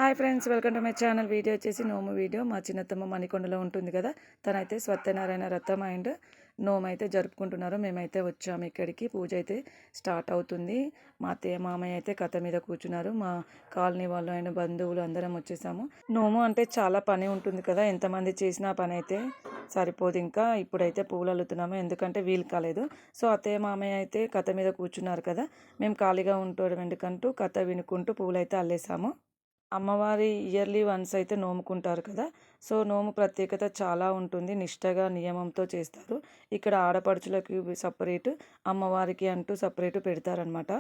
Hi friends, welcome to my channel. Video వచ్చేసి నోము video. మా చిన్నత్తమ్మ మణికొండలో ఉంటుంది కదా, తనైతే సత్యనారాయణ వ్రతం అండ్ నోము అయితే జరుపుకుంటున్నారు. మేమైతే వచ్చాము ఇక్కడికి. పూజ అయితే స్టార్ట్ అవుతుంది. మా అత్తయ్య మామయ్య అయితే కథ మీద కూర్చున్నారు. మా కాలనీ వాళ్ళు అండ్ బంధువులు అందరం వచ్చేసాము. నోము అంటే చాలా పని ఉంటుంది కదా, ఎంతమంది చేసినా పని అయితే సరిపోదు. ఇంకా ఇప్పుడైతే పువ్వులు అల్లుతున్నాము, ఎందుకంటే వీలు కాలేదు. సో అత్తయ్య మామయ్య అయితే కథ మీద కూర్చున్నారు కదా, మేము ఖాళీగా ఉంటాం ఎందుకంటూ కథ వినుకుంటూ పువ్వులు అయితే అల్లేసాము. అమ్మవారి ఇయర్లీ వన్స్ అయితే నోముకుంటారు కదా, సో నోము ప్రత్యేకత చాలా ఉంటుంది. నిష్టగా నియమంతో చేస్తారు. ఇక్కడ ఆడపడుచులకి సపరేటు, అమ్మవారికి అంటూ సపరేటు పెడతారనమాట.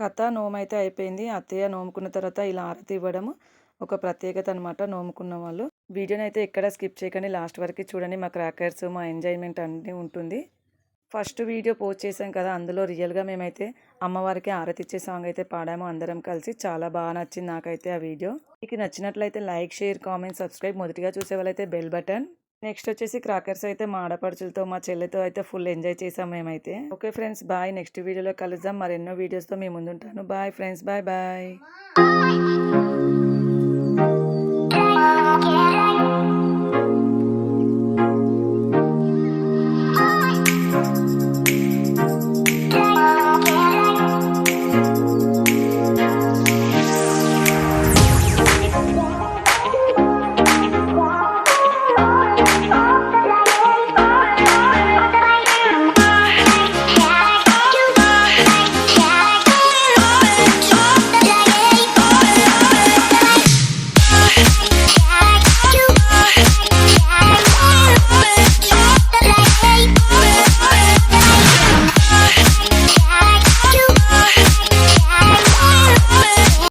కథ నోము అయితే అయిపోయింది. అత్తయ్య నోముకున్న తర్వాత ఇలా ఆరతి ఇవ్వడము ఒక ప్రత్యేకత అనమాట. నోముకున్న వాళ్ళు వీడియోని అయితే ఎక్కడ స్కిప్ చేయకండి, లాస్ట్ వరకు చూడండి. మా క్రాకర్స్, మా ఎంజాయ్మెంట్ అన్నీ ఉంటుంది. ఫస్ట్ వీడియో పోస్ట్ చేసాం కదా, అందులో రియల్గా మేమైతే అమ్మవారికి ఆరతి ఇచ్చే సాంగ్ అయితే పాడాము అందరం కలిసి. చాలా బాగా నచ్చింది నాకైతే ఆ వీడియో. మీకు నచ్చినట్లయితే లైక్, షేర్, కామెంట్, సబ్స్క్రైబ్. మొదటిగా చూసే వాళ్ళైతే బెల్ బటన్. నెక్స్ట్ వచ్చేసి క్రాకర్స్ అయితే మా ఆడపడుచులతో మా చెల్లితో అయితే ఫుల్ ఎంజాయ్ చేసాం మేమైతే. Okay friends, bye. నెక్స్ట్ వీడియోలో కలుద్దాం. మరెన్నో వీడియోస్తో మీ ముందుంటాను. Bye friends, bye bye.